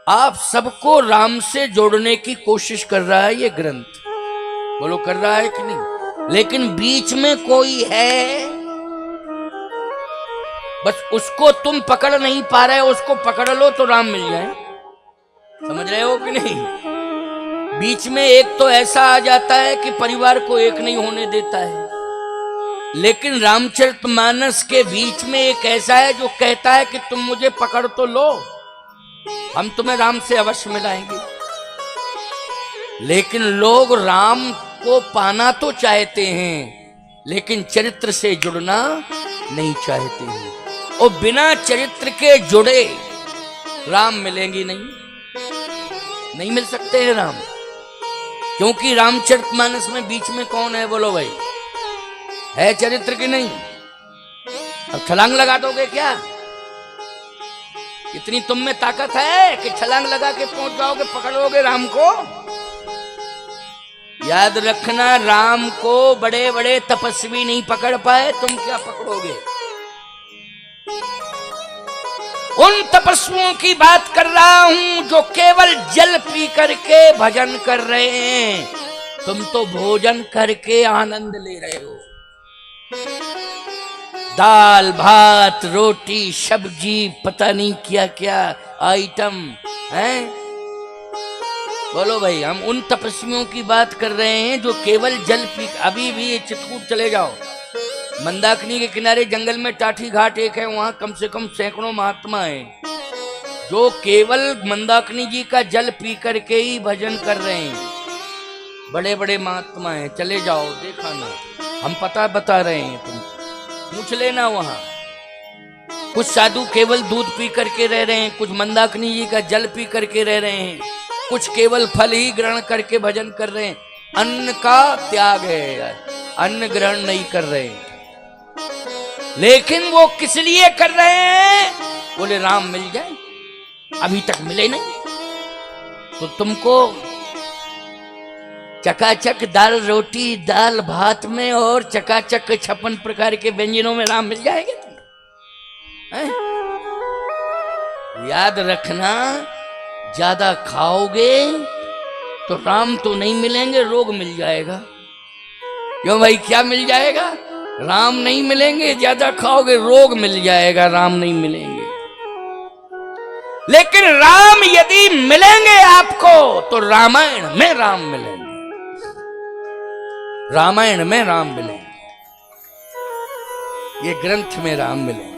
आप सबको राम से जोड़ने की कोशिश कर रहा है ये ग्रंथ। बोलो कर रहा है कि नहीं? लेकिन बीच में कोई है, बस उसको तुम पकड़ नहीं पा रहे हो, उसको पकड़ लो तो राम मिल जाए। समझ रहे हो कि नहीं? बीच में एक तो ऐसा आ जाता है कि परिवार को एक नहीं होने देता है, लेकिन रामचरितमानस के बीच में एक ऐसा है जो कहता है कि तुम मुझे पकड़ तो लो, हम तुम्हें राम से अवश्य मिलाएंगे। लेकिन लोग राम को पाना तो चाहते हैं, लेकिन चरित्र से जुड़ना नहीं चाहते हैं। और बिना चरित्र के जुड़े राम मिलेंगे नहीं मिल सकते हैं राम। क्योंकि रामचरितमानस में बीच में कौन है? बोलो भाई, है चरित्र की नहीं? अब छलांग लगा दोगे क्या? इतनी तुम में ताकत है कि छलांग लगा के पहुंच जाओगे, पकड़ोगे राम को? याद रखना, राम को बड़े बड़े तपस्वी नहीं पकड़ पाए, तुम क्या पकड़ोगे? उन तपस्वियों की बात कर रहा हूं जो केवल जल पी करके भजन कर रहे हैं। तुम तो भोजन करके आनंद ले रहे हो। दाल भात रोटी सब्जी पता नहीं क्या क्या आइटम हैं। बोलो भाई, हम उन तपस्वियों की बात कर रहे हैं जो केवल जल पी। अभी भी चित्रकूट चले जाओ, मंदाकिनी के किनारे जंगल में टाठी घाट एक है, वहां कम से कम सैकड़ों महात्मा हैं जो केवल मंदाकिनी जी का जल पी करके ही भजन कर रहे हैं। बड़े बड़े महात्मा हैं, चले जाओ देखा ना, हम पता बता रहे हैं, तुम पूछ लेना। वहां कुछ साधु केवल दूध पी करके रह रहे हैं, कुछ मंदाकिनी जी का जल पी करके रह रहे हैं, कुछ केवल फल ही ग्रहण करके भजन कर रहे हैं। अन्न का त्याग है, अन्न ग्रहण नहीं कर रहे हैं। लेकिन वो किस लिए कर रहे हैं? बोले राम मिल जाए, अभी तक मिले नहीं। तो तुमको चकाचक दाल रोटी दाल भात में और चकाचक 56 प्रकार के व्यंजनों में राम मिल जाएंगे तुम? याद रखना, ज्यादा खाओगे तो राम तो नहीं मिलेंगे, रोग मिल जाएगा। क्यों भाई, क्या मिल जाएगा? राम नहीं मिलेंगे। ज्यादा खाओगे रोग मिल जाएगा, राम नहीं मिलेंगे। लेकिन राम यदि मिलेंगे आपको तो रामायण में राम मिलेंगे, रामायण में राम मिलेंगे, ये ग्रंथ में राम मिलेंगे।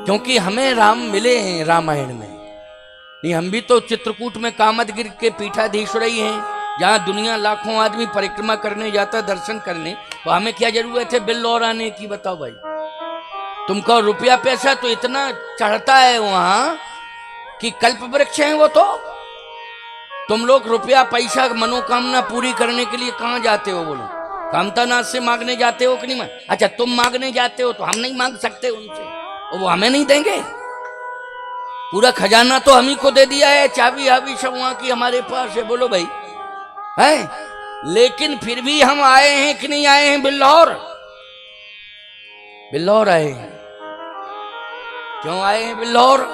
क्योंकि हमें राम मिले हैं रामायण में। नहीं, हम भी तो चित्रकूट में कामदगिरि के पीठाधीश्वर ही हैं, जहां दुनिया लाखों आदमी परिक्रमा करने जाता दर्शन करने, तो हमें क्या जरूरत है बिल्लौर आने की? बताओ भाई। तुमको रुपया पैसा तो इतना चढ़ता है वहां कि कल्प वृक्ष है वो। तो तुम लोग रुपया पैसा मनोकामना पूरी करने के लिए कहां जाते हो? बोलो, कामतानाथ से मांगने जाते हो कि नहीं? अच्छा, तुम मांगने जाते हो तो हम नहीं मांग सकते उनसे, और वो हमें नहीं देंगे? पूरा खजाना तो हम ही को दे दिया है, चाबी हाबी सब वहां की हमारे पास है। बोलो भाई, है? लेकिन फिर भी हम आए हैं कि नहीं आए हैं बिल्लौर? बिल्लौर आए हैं। क्यों आए हैं बिल्लौर?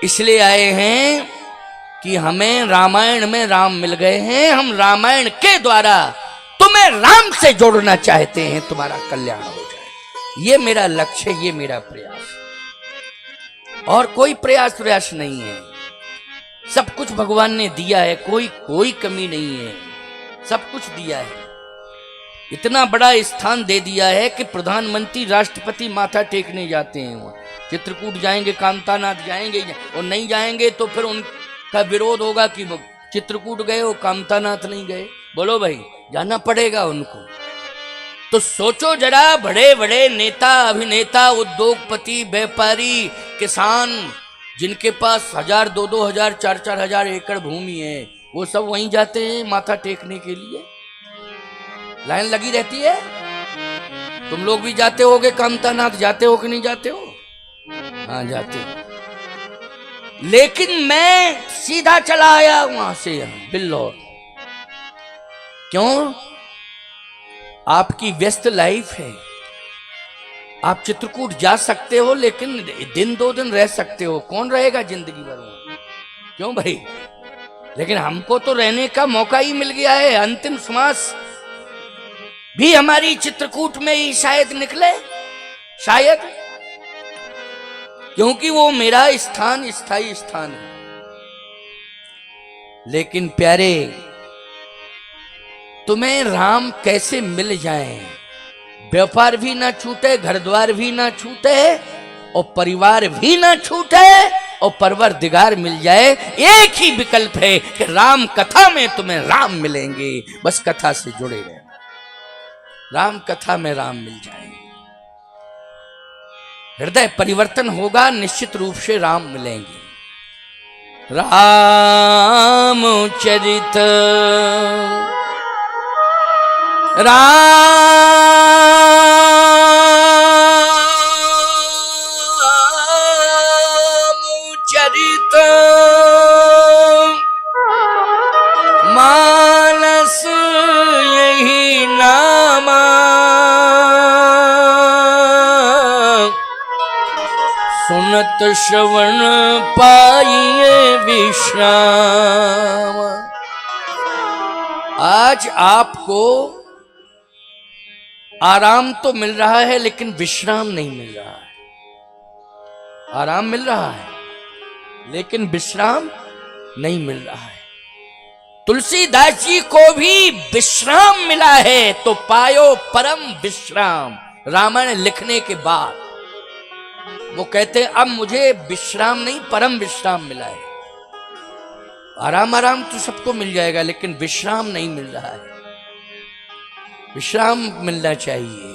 इसलिए आए हैं कि हमें रामायण में राम मिल गए हैं। हम रामायण के द्वारा तुम्हें राम से जोड़ना चाहते हैं, तुम्हारा कल्याण हो जाए। ये मेरा लक्ष्य, ये मेरा प्रयास, और कोई प्रयास नहीं है। सब कुछ भगवान ने दिया है, कोई कमी नहीं है, सब कुछ दिया है। इतना बड़ा स्थान दे दिया है कि प्रधानमंत्री राष्ट्रपति माथा टेकने जाते हैं वहां। चित्रकूट जाएंगे, कामतानाथ जाएंगे, और नहीं जाएंगे तो फिर उनका विरोध होगा कि चित्रकूट गए हो कामतानाथ नहीं गए। बोलो भाई, जाना पड़ेगा उनको। तो सोचो जरा, बड़े बड़े नेता अभिनेता उद्योगपति व्यापारी किसान जिनके पास 1000 2-2 4-4 हजार एकड़ भूमि है, वो सब वहीं जाते हैं माथा टेकने के लिए। लाइन लगी रहती है। तुम लोग भी जाते होगे कामतानाथ, जाते हो कि नहीं जाते हो? हाँ जाते हो। लेकिन मैं सीधा चला आया वहां से यहाँ बिल्लौर। क्यों? आपकी व्यस्त लाइफ है, आप चित्रकूट जा सकते हो, लेकिन दिन 2 दिन रह सकते हो। कौन रहेगा जिंदगी भर वहां? क्यों भाई? लेकिन हमको तो रहने का मौका ही मिल गया है। अंतिम श्वास भी हमारी चित्रकूट में ही शायद निकले, शायद, क्योंकि वो मेरा स्थान स्थायी स्थान है। लेकिन प्यारे, तुम्हें राम कैसे मिल जाए? व्यापार भी ना छूटे, घर द्वार भी ना छूटे, और परिवार भी ना छूटे, और परवरदिगार मिल जाए। एक ही विकल्प है कि राम कथा में तुम्हें राम मिलेंगे। बस कथा से जुड़े रहे, राम कथा में राम मिल जाए, हृदय परिवर्तन होगा, निश्चित रूप से राम मिलेंगे। राम चरित मानस यही नामा, सुनत श्रवण पाइए विश्राम। आज आपको आराम तो मिल रहा है, लेकिन विश्राम नहीं मिल रहा है। आराम मिल रहा है, लेकिन विश्राम नहीं मिल रहा है। तुलसीदास जी को भी विश्राम मिला है, तो पायो परम विश्राम। रामायण लिखने के बाद वो कहते हैं, अब मुझे विश्राम नहीं, परम विश्राम मिला है। आराम आराम तो सबको मिल जाएगा, लेकिन विश्राम नहीं मिल रहा है। विश्राम मिलना चाहिए।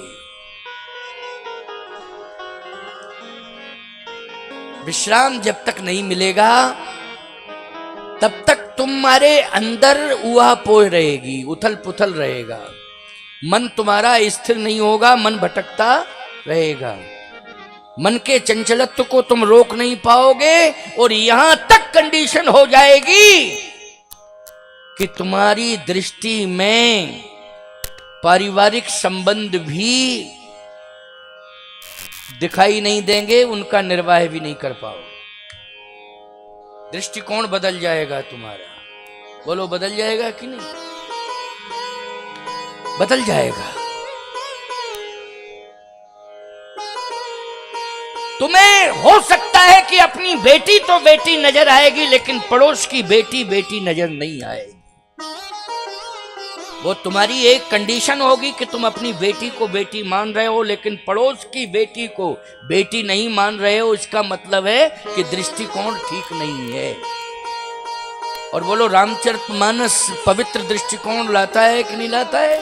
विश्राम जब तक नहीं मिलेगा, तब तक तुम्हारे अंदर उहापोह रहेगी, उथल पुथल रहेगा, मन तुम्हारा स्थिर नहीं होगा, मन भटकता रहेगा। मन के चंचलत्व को तुम रोक नहीं पाओगे, और यहां तक कंडीशन हो जाएगी कि तुम्हारी दृष्टि में पारिवारिक संबंध भी दिखाई नहीं देंगे, उनका निर्वाह भी नहीं कर पाओगे। दृष्टिकोण बदल जाएगा तुम्हारा। बोलो, बदल जाएगा कि नहीं? बदल जाएगा। तुम्हें हो सकता है कि अपनी बेटी तो बेटी नजर आएगी, लेकिन पड़ोस की बेटी बेटी नजर नहीं आएगी। वो तुम्हारी एक कंडीशन होगी कि तुम अपनी बेटी को बेटी मान रहे हो, लेकिन पड़ोस की बेटी को बेटी नहीं मान रहे हो। इसका मतलब है कि दृष्टिकोण ठीक नहीं है। और बोलो, रामचरितमानस पवित्र दृष्टिकोण लाता है कि नहीं लाता है?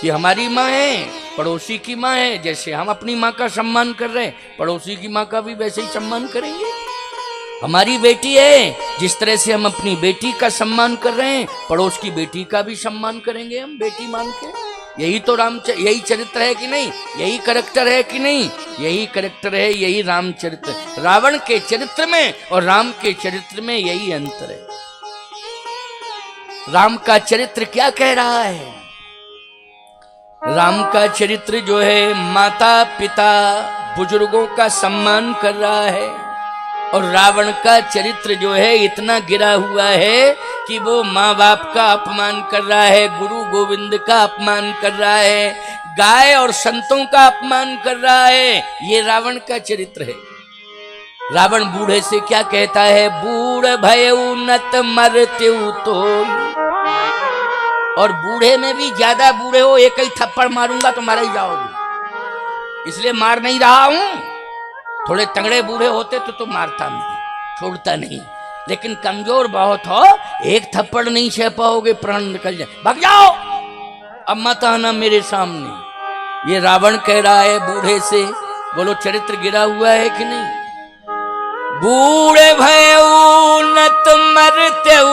कि हमारी माँ है, पड़ोसी की माँ है। जैसे हम अपनी माँ का सम्मान कर रहे हैं, पड़ोसी की माँ का भी वैसे ही सम्मान करेंगे। हमारी बेटी है, जिस तरह से हम अपनी बेटी का सम्मान कर रहे हैं, पड़ोस की बेटी का भी सम्मान करेंगे हम, बेटी मान के। यही तो यही चरित्र है कि नहीं? यही करैक्टर है कि नहीं? यही करैक्टर है, यही रामचरित्र। रावण के चरित्र में और राम के चरित्र में यही अंतर है। राम का चरित्र क्या कह रहा है? राम का चरित्र जो है, माता पिता बुजुर्गों का सम्मान कर रहा है। और रावण का चरित्र जो है, इतना गिरा हुआ है कि वो माँ बाप का अपमान कर रहा है, गुरु गोविंद का अपमान कर रहा है, गाय और संतों का अपमान कर रहा है। ये रावण का चरित्र है। रावण बूढ़े से क्या कहता है? बूढ़ भयउ नत मरत्यु तो। और बूढ़े में भी ज्यादा बूढ़े हो, एक ही थप्पड़ मारूंगा तो मारा ही जाओगे, इसलिए मार नहीं रहा हूं। थोड़े तगड़े बूढ़े होते तो मारता नहीं, छोड़ता नहीं। लेकिन कमजोर बहुत हो, एक थप्पड़ नहीं सह पाओगे, प्राण निकल जाए। भाग जाओ, अब मत आना मेरे सामने। ये रावण कह रहा है बूढ़े से। बोलो, चरित्र गिरा हुआ है कि नहीं? बूढ़े भयउ नत मरत्यउ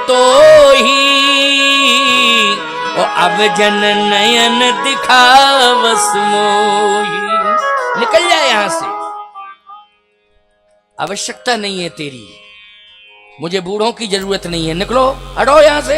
तोहि, अब जन नयन दिखावस मोहि। निकल जाए यहां से, आवश्यकता नहीं है तेरी, मुझे बूढ़ों की जरूरत नहीं है, निकलो, हटो यहां से।